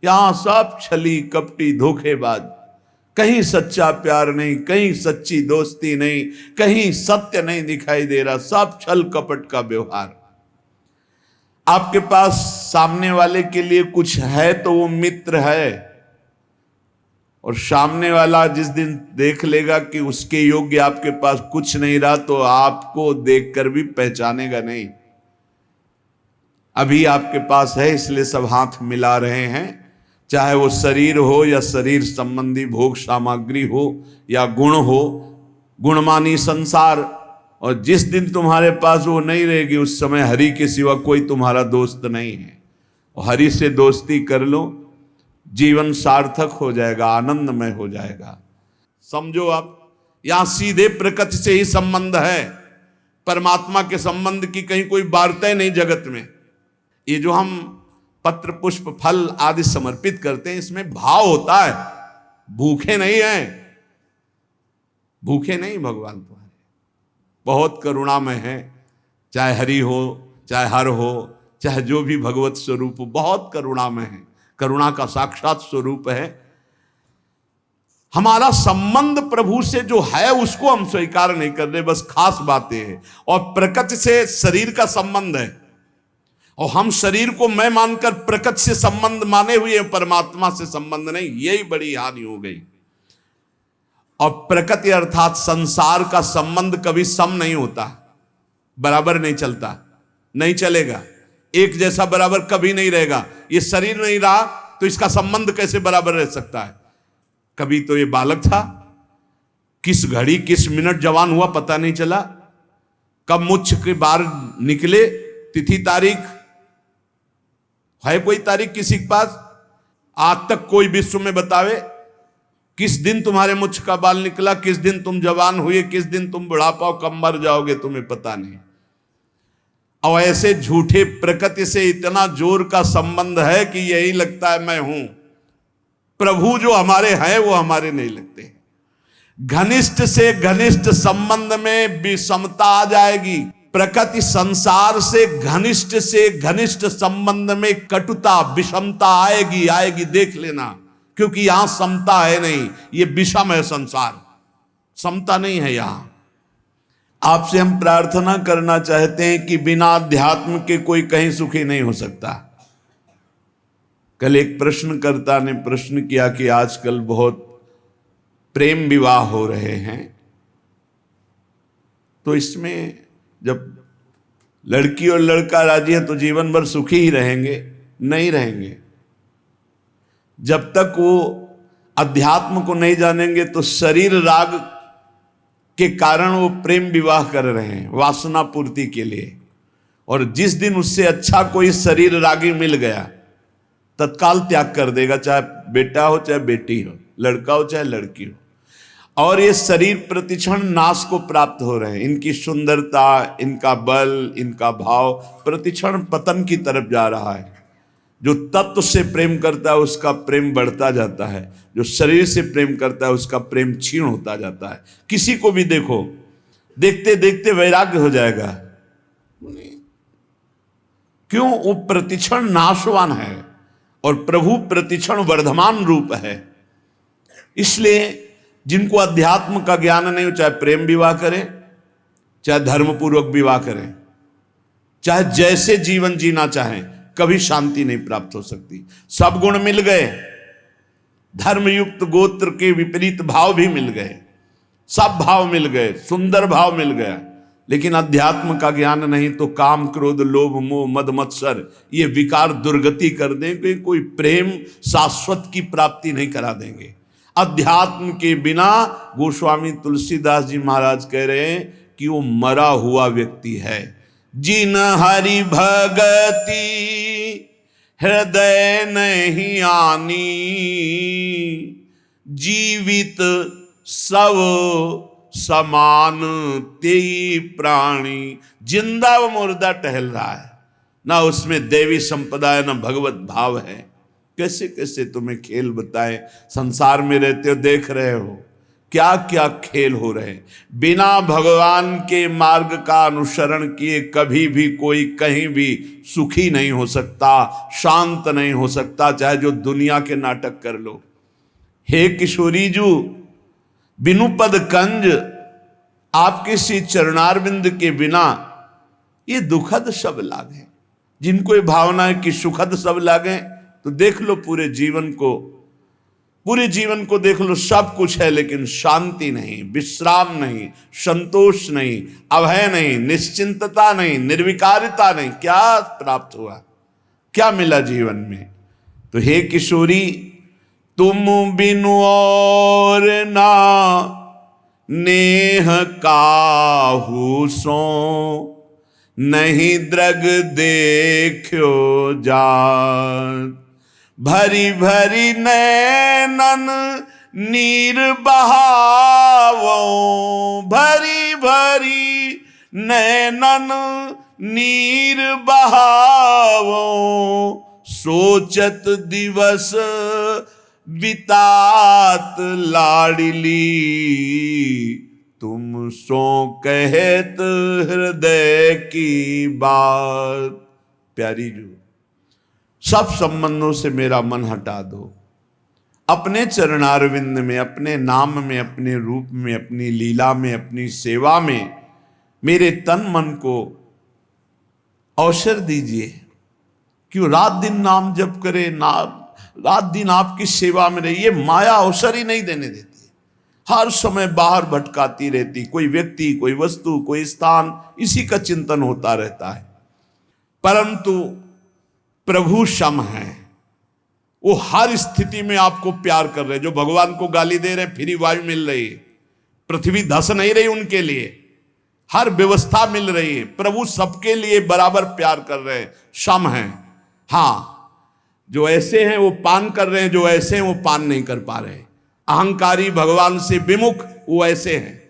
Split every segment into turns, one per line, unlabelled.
यहां सब छली कपटी धोखेबाज, कहीं सच्चा प्यार नहीं, कहीं सच्ची दोस्ती नहीं, कहीं सत्य नहीं दिखाई दे रहा, सब छल कपट का व्यवहार। आपके पास सामने वाले के लिए कुछ है तो वो मित्र है, और सामने वाला जिस दिन देख लेगा कि उसके योग्य आपके पास कुछ नहीं रहा तो आपको देखकर भी पहचानेगा नहीं। अभी आपके पास है इसलिए सब हाथ मिला रहे हैं, चाहे वो शरीर हो या शरीर संबंधी भोग सामग्री हो या गुण हो, गुणमानी संसार। और जिस दिन तुम्हारे पास वो नहीं रहेगी उस समय हरि के सिवा कोई तुम्हारा दोस्त नहीं है। और हरि से दोस्ती कर लो, जीवन सार्थक हो जाएगा, आनंदमय हो जाएगा। समझो आप, यहां सीधे प्रकृति से ही संबंध है, परमात्मा के संबंध की कहीं कोई वार्ता नहीं जगत में। ये जो हम पत्र पुष्प फल आदि समर्पित करते हैं इसमें भाव होता है, भूखे नहीं हैं, भूखे नहीं भगवान तुम्हारे, बहुत करुणामय है। चाहे हरि हो, चाहे हर हो, चाहे जो भी भगवत स्वरूप हो, बहुत करुणामय है, करुणा का साक्षात स्वरूप है। हमारा संबंध प्रभु से जो है उसको हम स्वीकार नहीं कर रहे, बस खास बातें हैं। और प्रकृति से शरीर का संबंध है, और हम शरीर को मैं मानकर प्रकृति से संबंध माने हुए, परमात्मा से संबंध नहीं, यही बड़ी हानि हो गई। और प्रकृति अर्थात संसार का संबंध कभी सम नहीं होता, बराबर नहीं चलता, नहीं चलेगा, एक जैसा बराबर कभी नहीं रहेगा। ये शरीर नहीं रहा तो इसका संबंध कैसे बराबर रह सकता है? कभी तो ये बालक था, किस घड़ी किस मिनट जवान हुआ पता नहीं चला, कब मुझ के बाहर निकले, तिथि तारीख है कोई तारीख किसी के पास? आज तक कोई विश्व में बतावे किस दिन तुम्हारे मुझ का बाल निकला, किस दिन तुम जवान हुए, किस दिन तुम बुढ़ापा कब मर जाओगे, तुम्हें पता नहीं। और ऐसे झूठे प्रकृति से इतना जोर का संबंध है कि यही लगता है मैं हूं। प्रभु जो हमारे हैं वो हमारे नहीं लगते। घनिष्ठ से घनिष्ठ संबंध में विषमता आ जाएगी, प्रकृति संसार से घनिष्ठ संबंध में कटुता विषमता आएगी, आएगी, देख लेना। क्योंकि यहां समता है नहीं, ये विषम है संसार, समता नहीं है यहां। आपसे हम प्रार्थना करना चाहते हैं कि बिना अध्यात्म के कोई कहीं सुखी नहीं हो सकता। कल एक प्रश्नकर्ता ने प्रश्न किया कि आजकल बहुत प्रेम विवाह हो रहे हैं, तो इसमें जब लड़की और लड़का राजी है तो जीवन भर सुखी ही रहेंगे? नहीं रहेंगे। जब तक वो अध्यात्म को नहीं जानेंगे तो शरीर राग के कारण वो प्रेम विवाह कर रहे हैं वासना पूर्ति के लिए। और जिस दिन उससे अच्छा कोई शरीर रागी मिल गया तत्काल त्याग कर देगा, चाहे बेटा हो चाहे बेटी हो, लड़का हो चाहे लड़की हो। और ये शरीर प्रतिक्षण नाश को प्राप्त हो रहे हैं। इनकी सुंदरता, इनका बल, इनका भाव प्रतिक्षण पतन की तरफ जा रहा है। जो तत्व से प्रेम करता है उसका प्रेम बढ़ता जाता है, जो शरीर से प्रेम करता है उसका प्रेम क्षीण होता जाता है। किसी को भी देखो, देखते देखते वैराग्य हो जाएगा। क्यों? वो प्रतिक्षण नाशवान है और प्रभु प्रतिक्षण वर्धमान रूप है। इसलिए जिनको अध्यात्म का ज्ञान नहीं हो, चाहे प्रेम विवाह करें, चाहे धर्मपूर्वक विवाह करें, चाहे जैसे जीवन जीना चाहें, कभी शांति नहीं प्राप्त हो सकती। सब गुण मिल गए, धर्मयुक्त गोत्र के विपरीत भाव भी मिल गए, सब भाव मिल गए, सुंदर भाव मिल गया, लेकिन अध्यात्म का ज्ञान नहीं तो काम क्रोध लोभ मोह मद मत्सर ये विकार दुर्गति कर देंगे, कोई प्रेम शाश्वत की प्राप्ति नहीं करा देंगे। अध्यात्म के बिना गोस्वामी तुलसीदास जी महाराज कह रहे हैं कि वो मरा हुआ व्यक्ति है। जिन हरि भगति हृदय नहीं आनी, जीवित सब समान तेई प्राणी। जिंदा व मुर्दा टहल रहा है, ना उसमें देवी संपदा है, ना भगवत भाव है। कैसे कैसे तुम्हें खेल बताएं, संसार में रहते हो देख रहे हो क्या क्या खेल हो रहे हैं। बिना भगवान के मार्ग का अनुसरण किए कभी भी कोई कहीं भी सुखी नहीं हो सकता, शांत नहीं हो सकता, चाहे जो दुनिया के नाटक कर लो। हे किशोरी जू, बिनु पद कंज, आपके श्री चरणारविंद के बिना ये दुखद सब लागे। जिनको ये भावना है कि सुखद सब लागे, तो देख लो पूरे जीवन को देख लो, सब कुछ है लेकिन शांति नहीं, विश्राम नहीं, संतोष नहीं, अभय नहीं, निश्चिंतता नहीं, निर्विकारिता नहीं। क्या प्राप्त हुआ, क्या मिला जीवन में? तो हे किशोरी, तुम बिनु और ना नेह काहू सो, नहीं द्रग देखो जात। भरी भरी नैनन नीर बहावो, भरी भरी नैनन नीर बहावो, सोचत दिवस बितात लाडली, तुम सो कहत हृदय की बात। प्यारी जो, सब संबंधों से मेरा मन हटा दो, अपने चरणारविंद में, अपने नाम में, अपने रूप में, अपनी लीला में, अपनी सेवा में मेरे तन मन को अवसर दीजिए। क्यों रात दिन नाम जप करे, रात दिन आपकी सेवा में रहिए। माया अवसर ही नहीं देने देती, हर समय बाहर भटकाती रहती, कोई व्यक्ति, कोई वस्तु, कोई स्थान, इसी का चिंतन होता रहता है। परंतु प्रभु सम है, वो हर स्थिति में आपको प्यार कर रहे। जो भगवान को गाली दे रहे, फ्री वायु मिल रही है, पृथ्वी धस नहीं रही उनके लिए, हर व्यवस्था मिल रही है। प्रभु सबके लिए बराबर प्यार कर रहे हैं, सम है। हाँ, जो ऐसे हैं वो पान कर रहे हैं, जो ऐसे हैं वो पान नहीं कर पा रहे। अहंकारी, भगवान से विमुख, वो ऐसे हैं,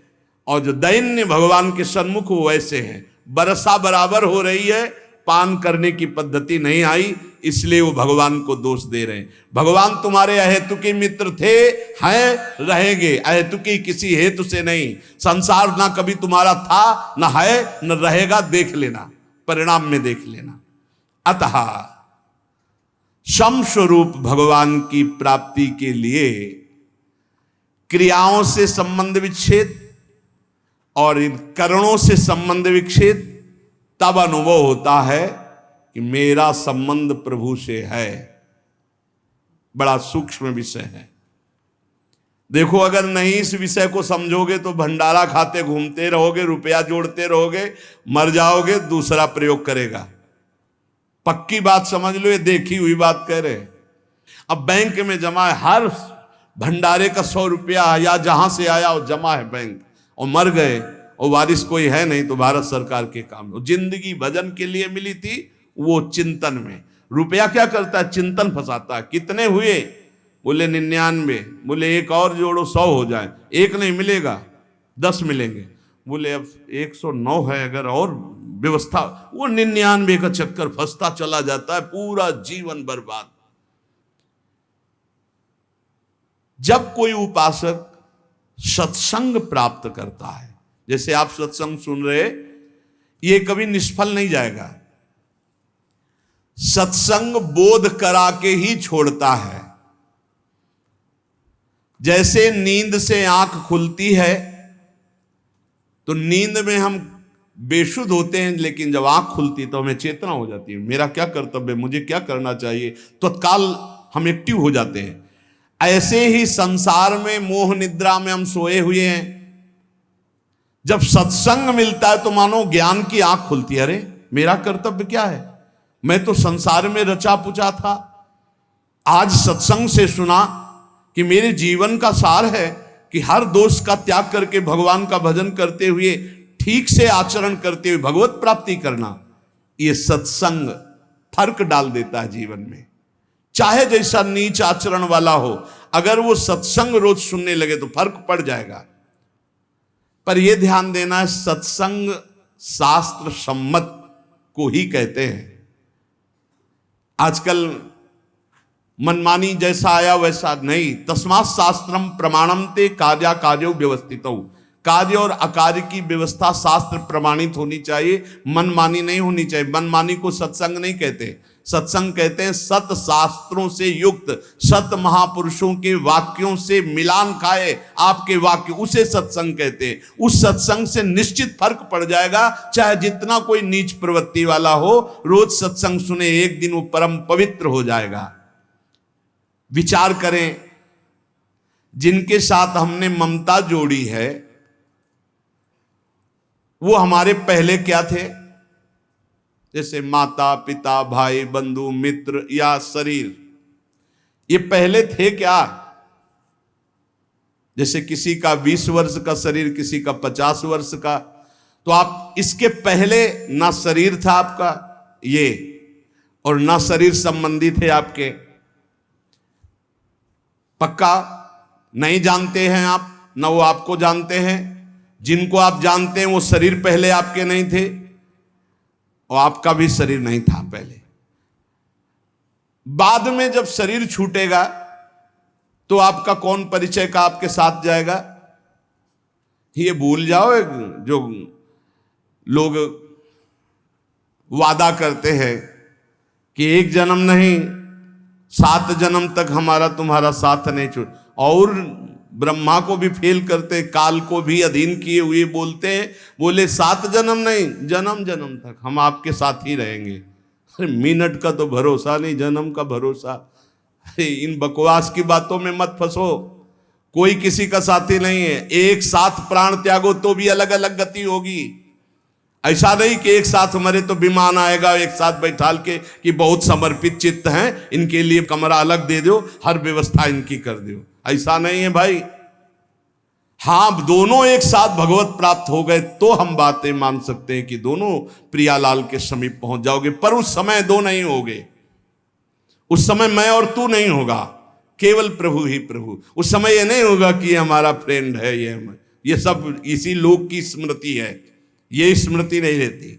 और जो दैन्य भगवान के सन्मुख, वो ऐसे हैं। बरसा बराबर हो रही है, पान करने की पद्धति नहीं आई, इसलिए वो भगवान को दोष दे रहे हैं। भगवान तुम्हारे अहेतुकी मित्र थे, हैं, रहेंगे, अहेतुकी किसी हेतु से नहीं। संसार ना कभी तुम्हारा था, ना है, न रहेगा, देख लेना, परिणाम में देख लेना। अतः सम स्वरूप भगवान की प्राप्ति के लिए क्रियाओं से संबंध विच्छेद और इन करणों से संबंध विच्छेद, तब अनुभव होता है कि मेरा संबंध प्रभु से है। बड़ा सूक्ष्म विषय है। देखो, अगर नहीं इस विषय को समझोगे तो भंडारा खाते घूमते रहोगे, रुपया जोड़ते रहोगे, मर जाओगे, दूसरा प्रयोग करेगा। पक्की बात समझ लो, ये देखी हुई बात कह रहे। अब बैंक में जमा है, हर भंडारे का 100 रुपया या जहां से आया वो जमा है बैंक, और मर गए और वारिस कोई है नहीं, तो भारत सरकार के काम। जिंदगी भजन के लिए मिली थी, वो चिंतन में। रुपया क्या करता है? चिंतन फंसाता है। कितने हुए? बोले 99। बोले एक और जोड़ो, 100 हो जाए। एक नहीं मिलेगा, 10 मिलेंगे। बोले अब 109 है, अगर और व्यवस्था, वो 99 का चक्कर फंसता चला जाता है, पूरा जीवन बर्बाद। जब कोई उपासक सत्संग प्राप्त करता है, जैसे आप सत्संग सुन रहे, ये कभी निष्फल नहीं जाएगा। सत्संग बोध करा के ही छोड़ता है। जैसे नींद से आंख खुलती है, तो नींद में हम बेशुद्ध होते हैं, लेकिन जब आंख खुलती तो हमें चेतना हो जाती है, मेरा क्या कर्तव्य, मुझे क्या करना चाहिए, तत्काल हम एक्टिव हो जाते हैं। ऐसे ही संसार में मोह निद्रा में हम सोए हुए हैं। जब सत्संग मिलता है तो मानो ज्ञान की आंख खुलती है। अरे मेरा कर्तव्य क्या है, मैं तो संसार में रचा पुचा था। आज सत्संग से सुना कि मेरे जीवन का सार है कि हर दोष का त्याग करके भगवान का भजन करते हुए, ठीक से आचरण करते हुए भगवत प्राप्ति करना। ये सत्संग फर्क डाल देता है जीवन में। चाहे जैसा नीच आचरण वाला हो, अगर वो सत्संग रोज सुनने लगे तो फर्क पड़ जाएगा। पर यह ध्यान देना है, सत्संग शास्त्र सम्मत को ही कहते हैं। आजकल मनमानी जैसा आया वैसा नहीं। तस्मात् शास्त्रम प्रमाणम ते कार्या कार्यो व्यवस्थितौ। कार्य और अकार्य की व्यवस्था शास्त्र प्रमाणित होनी चाहिए, मनमानी नहीं होनी चाहिए। मनमानी को सत्संग नहीं कहते, सत्संग कहते हैं सत शास्त्रों से युक्त, सत महापुरुषों के वाक्यों से मिलान खाए आपके वाक्य, उसे सत्संग कहते हैं। उस सत्संग से निश्चित फर्क पड़ जाएगा, चाहे जितना कोई नीच प्रवृत्ति वाला हो, रोज सत्संग सुने, एक दिन वो परम पवित्र हो जाएगा। विचार करें, जिनके साथ हमने ममता जोड़ी है वो हमारे पहले क्या थे? जैसे माता पिता, भाई बंधु मित्र या शरीर, ये पहले थे क्या? जैसे किसी का 20 वर्ष का शरीर, किसी का 50 वर्ष का, तो आप इसके पहले ना शरीर था आपका ये, और ना शरीर संबंधी थे आपके, पक्का नहीं जानते हैं आप, ना वो आपको जानते हैं। जिनको आप जानते हैं वो शरीर पहले आपके नहीं थे, और आपका भी शरीर नहीं था पहले। बाद में जब शरीर छूटेगा तो आपका कौन परिचय का आपके साथ जाएगा? ये भूल जाओ, जो लोग वादा करते हैं कि एक जन्म नहीं 7 जन्म तक हमारा तुम्हारा साथ नहीं छूट, और ब्रह्मा को भी फेल करते, काल को भी अधीन किए हुए बोलते हैं, बोले 7 जन्म नहीं, जन्म जन्म तक हम आपके साथ ही रहेंगे। अरे मिनट का तो भरोसा नहीं, जन्म का भरोसा। अरे इन बकवास की बातों में मत फंसो, कोई किसी का साथी नहीं है। एक साथ प्राण त्यागो तो भी अलग अलग गति होगी। ऐसा नहीं कि एक साथ मरे तो विमान आएगा एक साथ बैठाल के कि बहुत समर्पित चित्त हैं, इनके लिए कमरा अलग दे दो, हर व्यवस्था इनकी कर दो। ऐसा नहीं है भाई। हाँ, दोनों एक साथ भगवत प्राप्त हो गए तो हम बातें मान सकते हैं कि दोनों प्रियालाल के समीप पहुंच जाओगे, पर उस समय दो नहीं होगे। उस समय मैं और तू नहीं होगा, केवल प्रभु ही प्रभु। उस समय ये नहीं होगा कि ये हमारा फ्रेंड है, ये सब इसी लोक की स्मृति है, ये स्मृति नहीं रहती।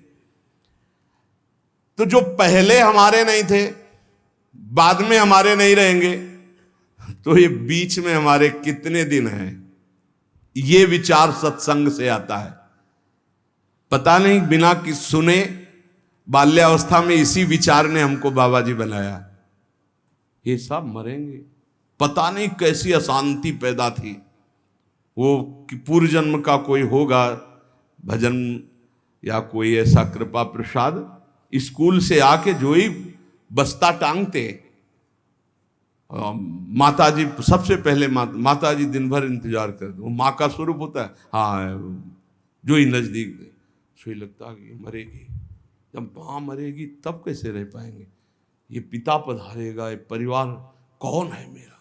तो जो पहले हमारे नहीं थे, बाद में हमारे नहीं रहेंगे, तो ये बीच में हमारे कितने दिन हैं? ये विचार सत्संग से आता है। पता नहीं बिना कि सुने बाल्यावस्था में इसी विचार ने हमको बाबा जी बनाया। ये सब मरेंगे, पता नहीं कैसी अशांति पैदा थी। वो कि पूर्व जन्म का कोई होगा भजन या कोई ऐसा कृपा प्रसाद, स्कूल से आके जो ही बस्ता टांगते, माता जी सबसे पहले माता जी दिन भर इंतजार करते। वो माँ का स्वरूप होता है। हाँ, जो ही नजदीक सो ही लगता है कि मरेगी। जब माँ मरेगी तब कैसे रह पाएंगे? ये पिता पधारेगा, ये परिवार कौन है मेरा?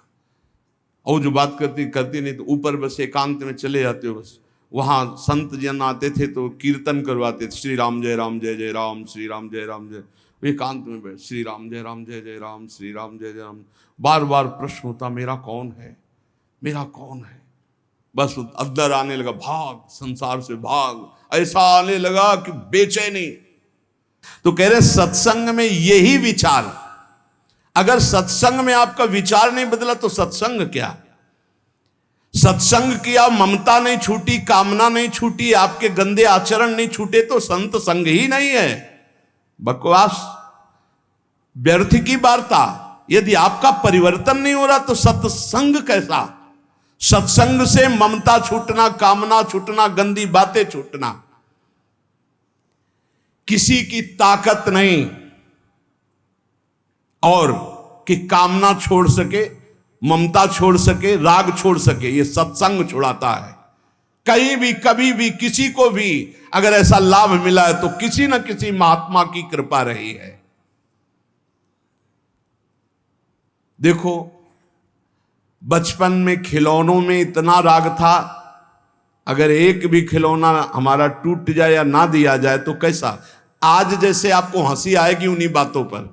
और जो बात करती नहीं तो ऊपर बस एकांत में चले जाते हो। बस वहाँ संत जन आते थे तो कीर्तन करवाते थे, श्री राम जय जय राम, श्री राम जय जय। एकांत में बैठ, श्री राम जय जय राम, श्री राम जय राम। बार बार प्रश्न होता, मेरा कौन है, मेरा कौन है? बस अंदर आने लगा, भाग संसार से भाग, ऐसा आने लगा कि बेचैनी। तो कह रहे सत्संग में यही विचार, अगर सत्संग में आपका विचार नहीं बदला तो सत्संग क्या? सत्संग किया, ममता नहीं छूटी, कामना नहीं छूटी, आपके गंदे आचरण नहीं छूटे तो संत संग ही नहीं है। बकवास, व्यर्थ की वार्ता। यदि आपका परिवर्तन नहीं हो रहा तो सत्संग कैसा? सत्संग से ममता छूटना, कामना छूटना, गंदी बातें छूटना। किसी की ताकत नहीं और कि कामना छोड़ सके, ममता छोड़ सके, राग छोड़ सके, ये सत्संग छुड़ाता है। कहीं भी कभी भी किसी को भी अगर ऐसा लाभ मिला है तो किसी न किसी महात्मा की कृपा रही है। देखो, बचपन में खिलौनों में इतना राग था, अगर एक भी खिलौना हमारा टूट जाए या ना दिया जाए तो कैसा? आज जैसे आपको हंसी आएगी उन्हीं बातों पर,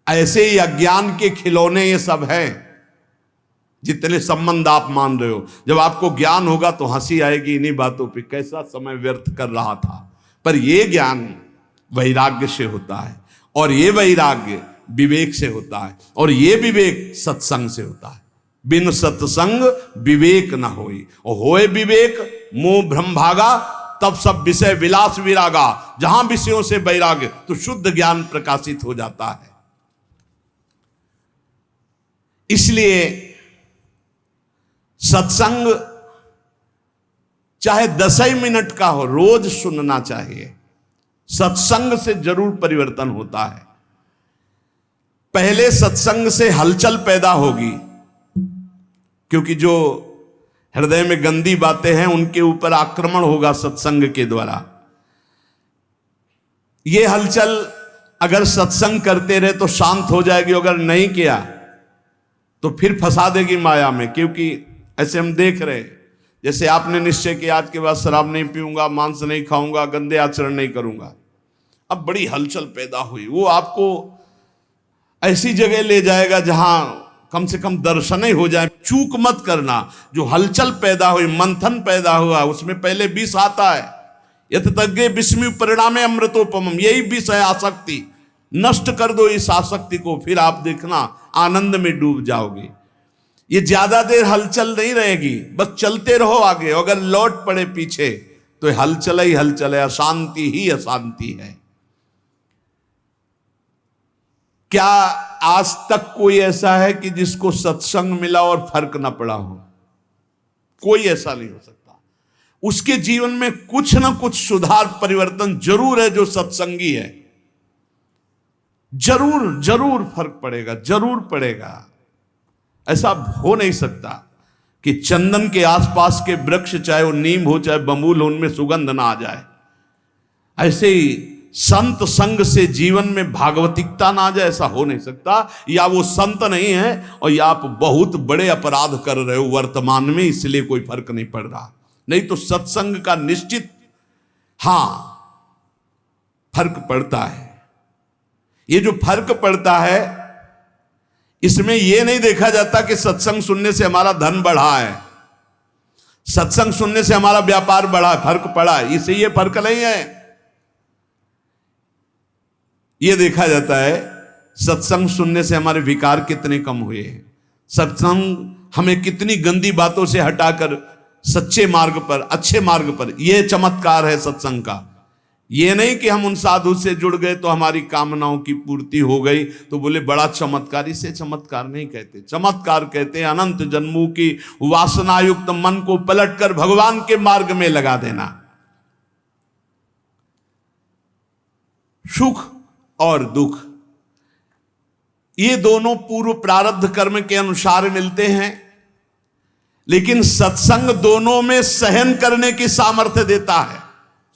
ऐसे ही अज्ञान के खिलौने ये सब हैं। जितने संबंध आप मान रहे हो, जब आपको ज्ञान होगा तो हंसी आएगी इन्हीं बातों पे, कैसा समय व्यर्थ कर रहा था। पर ये ज्ञान वैराग्य से होता है, और ये वैराग्य विवेक से होता है, और ये विवेक सत्संग से होता है। बिन सत्संग विवेक न होई, और होए विवेक मोह भ्रम भागा, तब सब विषय विलास विरागा। जहां विषयों से वैराग्य, तो शुद्ध ज्ञान प्रकाशित हो जाता है। इसलिए सत्संग चाहे 10 ही मिनट का हो, रोज सुनना चाहिए। सत्संग से जरूर परिवर्तन होता है। पहले सत्संग से हलचल पैदा होगी, क्योंकि जो हृदय में गंदी बातें हैं उनके ऊपर आक्रमण होगा सत्संग के द्वारा। ये हलचल अगर सत्संग करते रहे तो शांत हो जाएगी, अगर नहीं किया तो फिर फंसा देगी माया में। क्योंकि ऐसे हम देख रहे हैं, जैसे आपने निश्चय किया आज के बाद शराब नहीं पीऊंगा, मांस नहीं खाऊंगा, गंदे आचरण नहीं करूंगा। अब बड़ी हलचल पैदा हुई, वो आपको ऐसी जगह ले जाएगा जहां कम से कम दर्शन ही हो जाए। चूक मत करना। जो हलचल पैदा हुई, मंथन पैदा हुआ, उसमें पहले विष आता है। यतज्ञे विस्मि परिणामे अमृतोपमम, यही विष है आसक्ति। नष्ट कर दो इस आसक्ति को, फिर आप देखना आनंद में डूब जाओगे। ये ज्यादा देर हलचल नहीं रहेगी, बस चलते रहो आगे। अगर लौट पड़े पीछे तो हलचल ही हलचल है, अशांति ही अशांति है। क्या आज तक कोई ऐसा है कि जिसको सत्संग मिला और फर्क ना पड़ा हो? कोई ऐसा नहीं हो सकता। उसके जीवन में कुछ ना कुछ सुधार परिवर्तन जरूर है जो सत्संगी है। जरूर जरूर फर्क पड़ेगा, जरूर पड़ेगा। ऐसा हो नहीं सकता कि चंदन के आसपास के वृक्ष, चाहे वो नीम हो चाहे बबूल हो, उनमें सुगंध ना आ जाए। ऐसे ही संत संग से जीवन में भागवतिकता ना आ जाए, ऐसा हो नहीं सकता। या वो संत नहीं है और या आप बहुत बड़े अपराध कर रहे हो वर्तमान में, इसलिए कोई फर्क नहीं पड़ रहा। नहीं तो सत्संग का निश्चित फर्क पड़ता है। ये जो फर्क पड़ता है, इसमें यह नहीं देखा जाता कि सत्संग सुनने से हमारा धन बढ़ा है, सत्संग सुनने से हमारा व्यापार बढ़ा है, फर्क पड़ा है। इसे ये फर्क नहीं है। यह देखा जाता है सत्संग सुनने से हमारे विकार कितने कम हुए हैं, सत्संग हमें कितनी गंदी बातों से हटाकर सच्चे मार्ग पर, अच्छे मार्ग पर, यह चमत्कार है सत्संग का। यह नहीं कि हम उन साधु से जुड़ गए तो हमारी कामनाओं की पूर्ति हो गई, तो बोले बड़ा चमत्कार। इसे चमत्कार नहीं कहते। चमत्कार कहते हैं अनंत जन्मों की वासनायुक्त मन को पलटकर भगवान के मार्ग में लगा देना। सुख और दुख, ये दोनों पूर्व प्रारब्ध कर्म के अनुसार मिलते हैं, लेकिन सत्संग दोनों में सहन करने की सामर्थ्य देता है।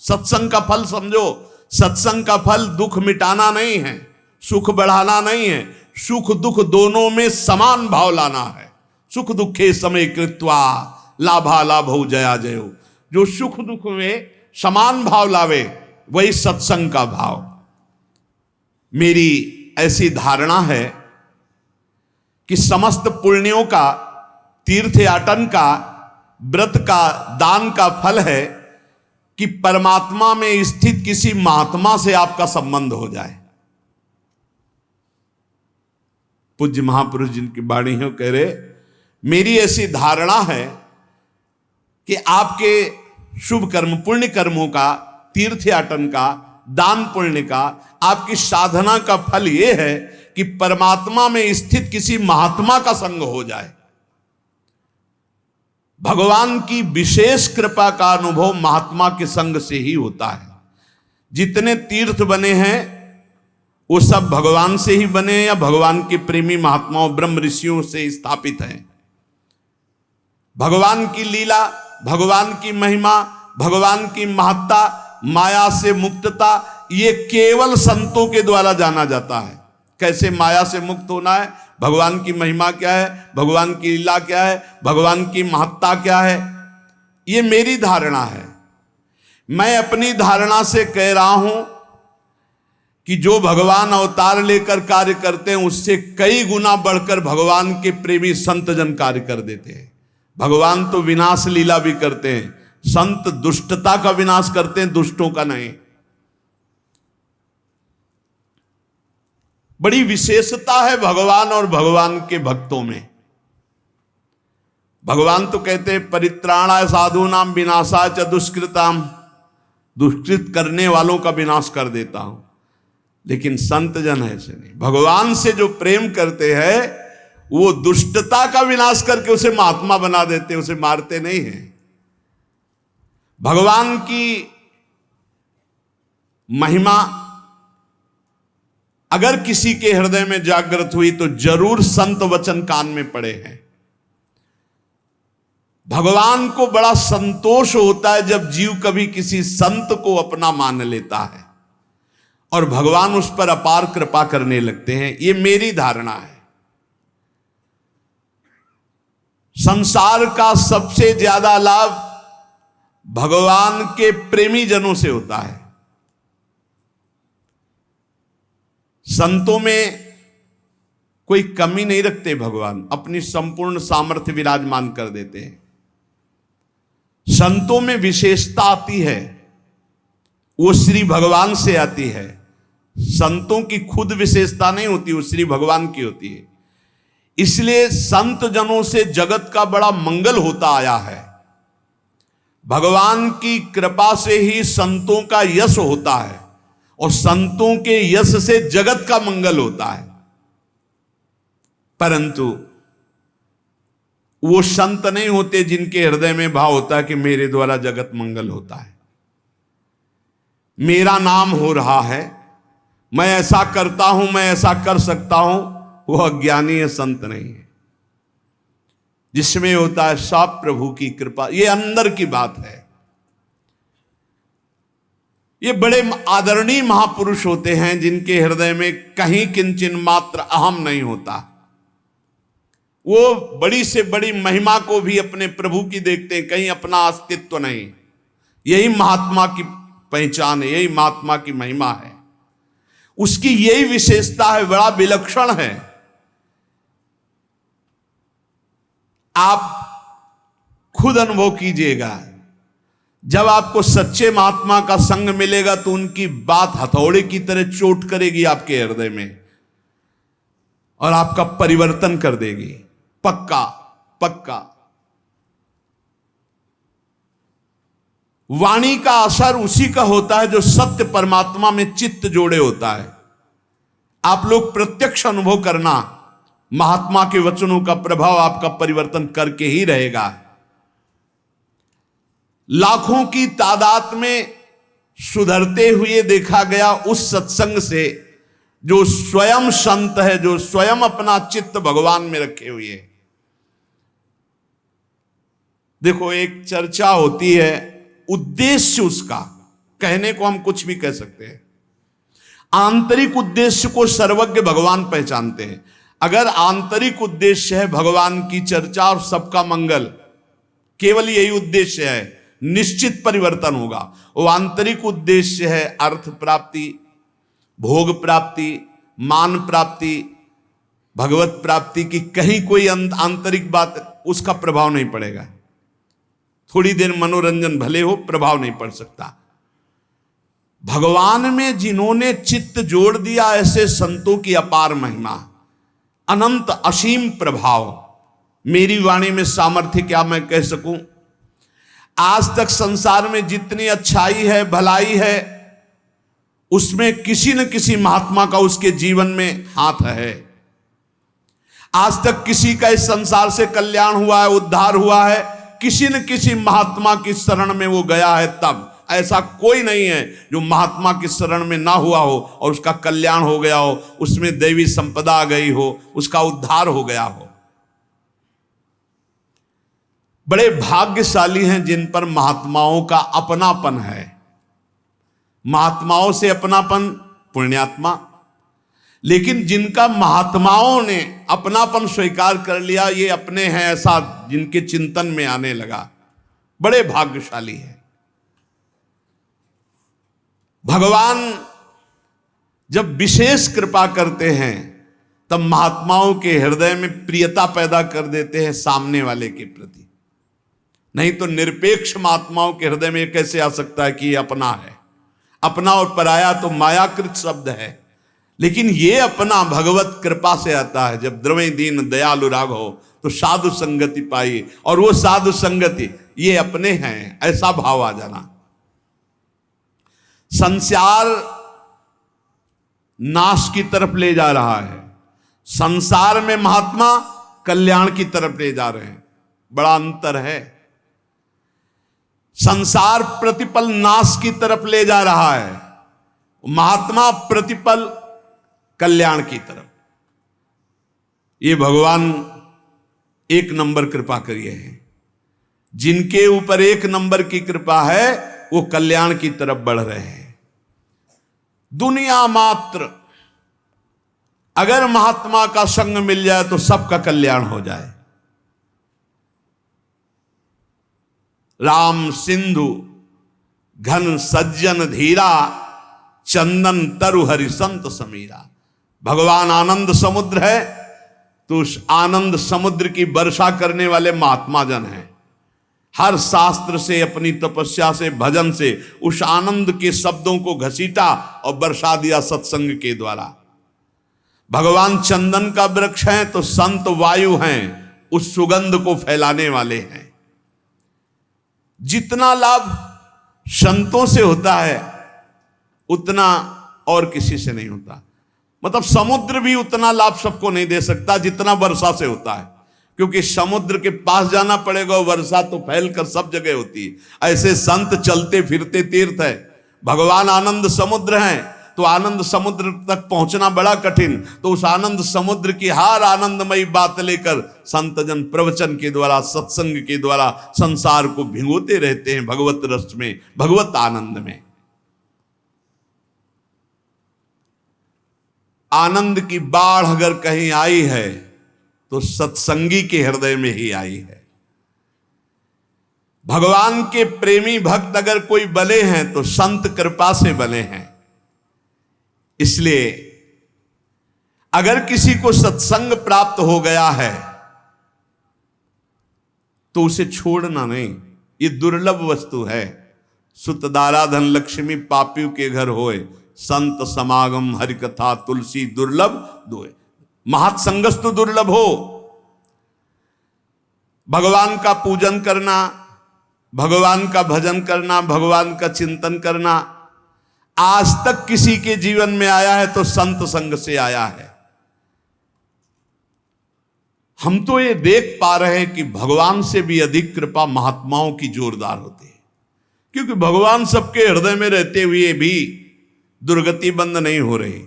सत्संग का फल समझो, सत्संग का फल दुख मिटाना नहीं है, सुख बढ़ाना नहीं है, सुख दुख दोनों में समान भाव लाना है। सुख दुखे समय कृत्वा लाभा लाभो जया जयो। जो सुख दुख में समान भाव लावे वही सत्संग का भाव। मेरी ऐसी धारणा है कि समस्त पुण्यों का, तीर्थ याटन का, व्रत का, दान का फल है कि परमात्मा में स्थित किसी महात्मा से आपका संबंध हो जाए। पूज्य महापुरुष जिनकी वाणी है कह रहे, मेरी ऐसी धारणा है कि आपके शुभ कर्म, पुण्य कर्मों का, तीर्थ याटन का, दान पुण्य का, आपकी साधना का फल यह है कि परमात्मा में स्थित किसी महात्मा का संग हो जाए। भगवान की विशेष कृपा का अनुभव महात्मा के संग से ही होता है। जितने तीर्थ बने हैं वो सब भगवान से ही बने या भगवान के प्रेमी महात्माओं ब्रह्म ऋषियों से स्थापित हैं। भगवान की लीला, भगवान की महिमा, भगवान की महत्ता, माया से मुक्तता, ये केवल संतों के द्वारा जाना जाता है। कैसे माया से मुक्त होना है, भगवान की महिमा क्या है, भगवान की लीला क्या है, भगवान की महत्ता क्या है, ये मेरी धारणा है। मैं अपनी धारणा से कह रहा हूं कि जो भगवान अवतार लेकर कार्य करते हैं उससे कई गुना बढ़कर भगवान के प्रेमी संत जन कार्य कर देते हैं। भगवान तो विनाश लीला भी करते हैं, संत दुष्टता का विनाश करते हैं, दुष्टों का नहीं। बड़ी विशेषता है भगवान और भगवान के भक्तों में। भगवान तो कहते हैं परित्राणाय साधूनाम विनाशाय च दुष्कृताम, दुष्कृत करने वालों का विनाश कर देता हूं। लेकिन संत जन ऐसे नहीं, भगवान से जो प्रेम करते हैं वो दुष्टता का विनाश करके उसे महात्मा बना देते हैं, उसे मारते नहीं हैं। भगवान की महिमा अगर किसी के हृदय में जागृत हुई तो जरूर संत वचन कान में पड़े हैं। भगवान को बड़ा संतोष होता है जब जीव कभी किसी संत को अपना मान लेता है और भगवान उस पर अपार कृपा करने लगते हैं। ये मेरी धारणा है। संसार का सबसे ज्यादा लाभ भगवान के प्रेमी जनों से होता है। संतों में कोई कमी नहीं रखते भगवान, अपनी संपूर्ण सामर्थ्य विराजमान कर देते हैं। संतों में विशेषता आती है, वो श्री भगवान से आती है। संतों की खुद विशेषता नहीं होती, वो श्री भगवान की होती है। इसलिए संत जनों से जगत का बड़ा मंगल होता आया है। भगवान की कृपा से ही संतों का यश होता है और संतों के यश से जगत का मंगल होता है। परंतु वो संत नहीं होते जिनके हृदय में भाव होता है कि मेरे द्वारा जगत मंगल होता है, मेरा नाम हो रहा है, मैं ऐसा करता हूं, मैं ऐसा कर सकता हूं। वो अज्ञानी है, संत नहीं है। जिसमें होता है सब प्रभु की कृपा। ये अंदर की बात है। ये बड़े आदरणीय महापुरुष होते हैं जिनके हृदय में कहीं किंचन मात्र अहम नहीं होता। वो बड़ी से बड़ी महिमा को भी अपने प्रभु की देखते हैं, कहीं अपना अस्तित्व नहीं। यही महात्मा की पहचान है, यही महात्मा की महिमा है। उसकी यही विशेषता है, बड़ा विलक्षण है। आप खुद अनुभव कीजिएगा, जब आपको सच्चे महात्मा का संग मिलेगा तो उनकी बात हथौड़े की तरह चोट करेगी आपके हृदय में और आपका परिवर्तन कर देगी, पक्का पक्का। वाणी का असर उसी का होता है जो सत्य परमात्मा में चित्त जोड़े होता है। आप लोग प्रत्यक्ष अनुभव करना, महात्मा के वचनों का प्रभाव आपका परिवर्तन करके ही रहेगा। लाखों की तादाद में सुधरते हुए देखा गया उस सत्संग से जो स्वयं संत है, जो स्वयं अपना चित्त भगवान में रखे हुए है। देखो, एक चर्चा होती है, उद्देश्य उसका, कहने को हम कुछ भी कह सकते हैं। आंतरिक उद्देश्य को सर्वज्ञ भगवान पहचानते हैं। अगर आंतरिक उद्देश्य है भगवान की चर्चा और सबका मंगल, केवल यही उद्देश्य है, निश्चित परिवर्तन होगा। वो आंतरिक उद्देश्य है अर्थ प्राप्ति, भोग प्राप्ति, मान प्राप्ति, भगवत प्राप्ति की कहीं कोई आंतरिक बात, उसका प्रभाव नहीं पड़ेगा। थोड़ी देर मनोरंजन भले हो, प्रभाव नहीं पड़ सकता। भगवान में जिन्होंने चित्त जोड़ दिया, ऐसे संतों की अपार महिमा, अनंत असीम प्रभाव। मेरी वाणी में सामर्थ्य क्या मैं कह सकूं। आज तक संसार में जितनी अच्छाई है, भलाई है, उसमें किसी न किसी महात्मा का उसके जीवन में हाथ है। आज तक किसी का इस संसार से कल्याण हुआ है, उद्धार हुआ है, किसी न किसी महात्मा की शरण में वो गया है। तब ऐसा कोई नहीं है जो महात्मा की शरण में ना हुआ हो और उसका कल्याण हो गया हो, उसमें दैवी संपदा आ गई हो, उसका उद्धार हो गया हो। बड़े भाग्यशाली हैं जिन पर महात्माओं का अपनापन है। महात्माओं से अपनापन पुण्यात्मा, लेकिन जिनका महात्माओं ने अपनापन स्वीकार कर लिया, ये अपने हैं ऐसा जिनके चिंतन में आने लगा, बड़े भाग्यशाली है। भगवान जब विशेष कृपा करते हैं तब महात्माओं के हृदय में प्रियता पैदा कर देते हैं सामने वाले के प्रति। नहीं तो निरपेक्ष महात्माओं के हृदय में कैसे आ सकता है कि ये अपना है। अपना और पराया तो मायाकृत शब्द है, लेकिन ये अपना भगवत कृपा से आता है। जब द्रवे दीन दयालु राघव तो साधु संगति पाई, और वो साधु संगति ये अपने हैं, ऐसा भाव आ जाना। संसार नाश की तरफ ले जा रहा है, संसार में महात्मा कल्याण की तरफ ले जा रहे हैं, बड़ा अंतर है। संसार प्रतिपल नाश की तरफ ले जा रहा है, महात्मा प्रतिपल कल्याण की तरफ। ये भगवान एक नंबर कृपा करिए हैं। जिनके ऊपर एक नंबर की कृपा है वो कल्याण की तरफ बढ़ रहे हैं। दुनिया मात्र अगर महात्मा का संग मिल जाए तो सबका कल्याण हो जाए। राम सिंधु घन सज्जन धीरा, चंदन तरु हरि संत समीरा। भगवान आनंद समुद्र है, तो उस आनंद समुद्र की वर्षा करने वाले महात्मा जन हैं। हर शास्त्र से, अपनी तपस्या से, भजन से उस आनंद के शब्दों को घसीटा और बरसा दिया सत्संग के द्वारा। भगवान चंदन का वृक्ष है तो संत वायु हैं, उस सुगंध को फैलाने वाले हैं। जितना लाभ संतों से होता है उतना और किसी से नहीं होता। मतलब समुद्र भी उतना लाभ सबको नहीं दे सकता जितना वर्षा से होता है, क्योंकि समुद्र के पास जाना पड़ेगा, वर्षा तो फैलकर सब जगह होती है। ऐसे संत चलते फिरते तीर्थ है। भगवान आनंद समुद्र हैं, तो आनंद समुद्र तक पहुंचना बड़ा कठिन, तो उस आनंद समुद्र की हर आनंदमयी बात लेकर संत जन प्रवचन के द्वारा, सत्संग के द्वारा संसार को भिगोते रहते हैं भगवत रस में, भगवत आनंद में। आनंद की बाढ़ अगर कहीं आई है तो सत्संगी के हृदय में ही आई है। भगवान के प्रेमी भक्त अगर कोई बने हैं तो संत कृपा से बने हैं। इसलिए अगर किसी को सत्संग प्राप्त हो गया है तो उसे छोड़ना नहीं, ये दुर्लभ वस्तु है। सुत दाराधन लक्ष्मी पापियों के घर होए, संत समागम हरि कथा तुलसी दुर्लभ दोए। महत्संगस तो दुर्लभ हो। भगवान का पूजन करना, भगवान का भजन करना, भगवान का चिंतन करना आज तक किसी के जीवन में आया है तो संत संग से आया है। हम तो ये देख पा रहे हैं कि भगवान से भी अधिक कृपा महात्माओं की जोरदार होती है, क्योंकि भगवान सबके हृदय में रहते हुए भी दुर्गति बंद नहीं हो रही,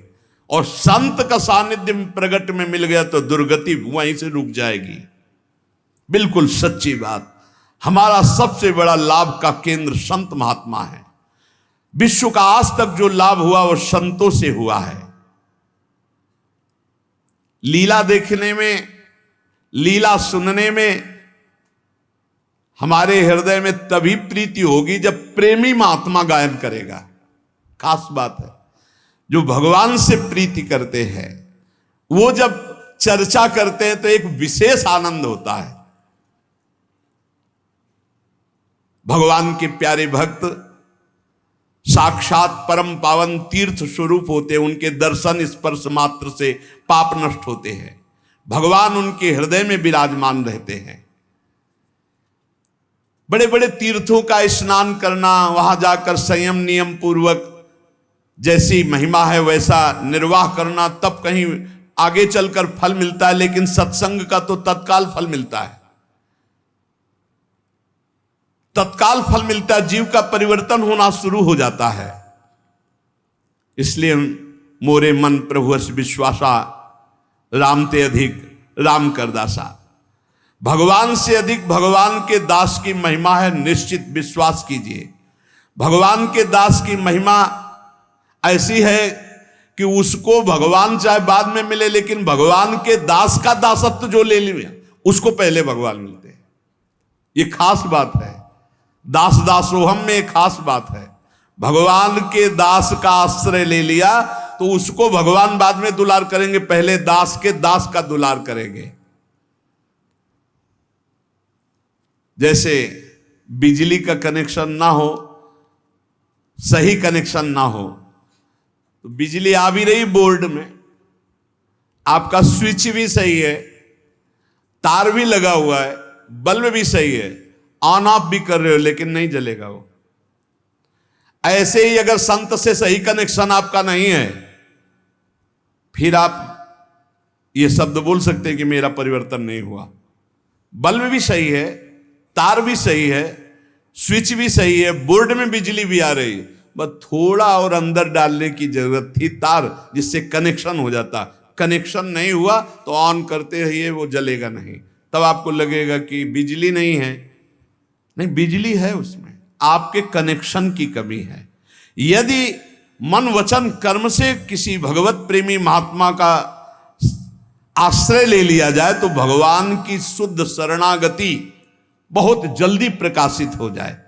और संत का सानिध्य प्रगट में मिल गया तो दुर्गति वहीं से रुक जाएगी। बिल्कुल सच्ची बात। हमारा सबसे बड़ा लाभ का केंद्र संत महात्मा है। विश्व का आज तक जो लाभ हुआ वो संतों से हुआ है। लीला देखने में, लीला सुनने में हमारे हृदय में तभी प्रीति होगी जब प्रेमी महात्मा गायन करेगा। खास बात है, जो भगवान से प्रीति करते हैं वो जब चर्चा करते हैं तो एक विशेष आनंद होता है। भगवान के प्यारे भक्त साक्षात परम पावन तीर्थ स्वरूप होते हैं। उनके दर्शन स्पर्श मात्र से पाप नष्ट होते हैं। भगवान उनके हृदय में विराजमान रहते हैं। बड़े बड़े तीर्थों का स्नान करना, वहां जाकर संयम नियम पूर्वक जैसी महिमा है वैसा निर्वाह करना, तब कहीं आगे चलकर फल मिलता है। लेकिन सत्संग का तो तत्काल फल मिलता है, तत्काल फल मिलता है, जीव का परिवर्तन होना शुरू हो जाता है। इसलिए मोरे मन प्रभु अस विश्वासा, राम ते अधिक राम कर दासा। भगवान से अधिक भगवान के दास की महिमा है, निश्चित विश्वास कीजिए। भगवान के दास की महिमा ऐसी है कि उसको भगवान चाहे बाद में मिले, लेकिन भगवान के दास का दासत्व जो ले लिया उसको पहले भगवान मिलते हैं। ये खास बात है। दास दासोहम में एक खास बात है। भगवान के दास का आश्रय ले लिया तो उसको भगवान बाद में दुलार करेंगे, पहले दास के दास का दुलार करेंगे। जैसे बिजली का कनेक्शन ना हो, सही कनेक्शन ना हो, तो बिजली आ भी रही बोर्ड में, आपका स्विच भी सही है, तार भी लगा हुआ है, बल्ब भी सही है, ऑन ऑफ भी कर रहे हो, लेकिन नहीं जलेगा वो। ऐसे ही अगर संत से सही कनेक्शन आपका नहीं है, फिर आप ये शब्द बोल सकते हैं कि मेरा परिवर्तन नहीं हुआ। बल्ब भी सही है, तार भी सही है, स्विच भी सही है, बोर्ड में बिजली भी आ रही, बस थोड़ा और अंदर डालने की जरूरत थी तार, जिससे कनेक्शन हो जाता। कनेक्शन नहीं हुआ तो ऑन करते रहिए, वो जलेगा नहीं। तब आपको लगेगा कि बिजली नहीं है, नहीं, बिजली है, उसमें आपके कनेक्शन की कमी है। यदि मन वचन कर्म से किसी भगवत प्रेमी महात्मा का आश्रय ले लिया जाए तो भगवान की शुद्ध शरणागति बहुत जल्दी प्रकाशित हो जाए।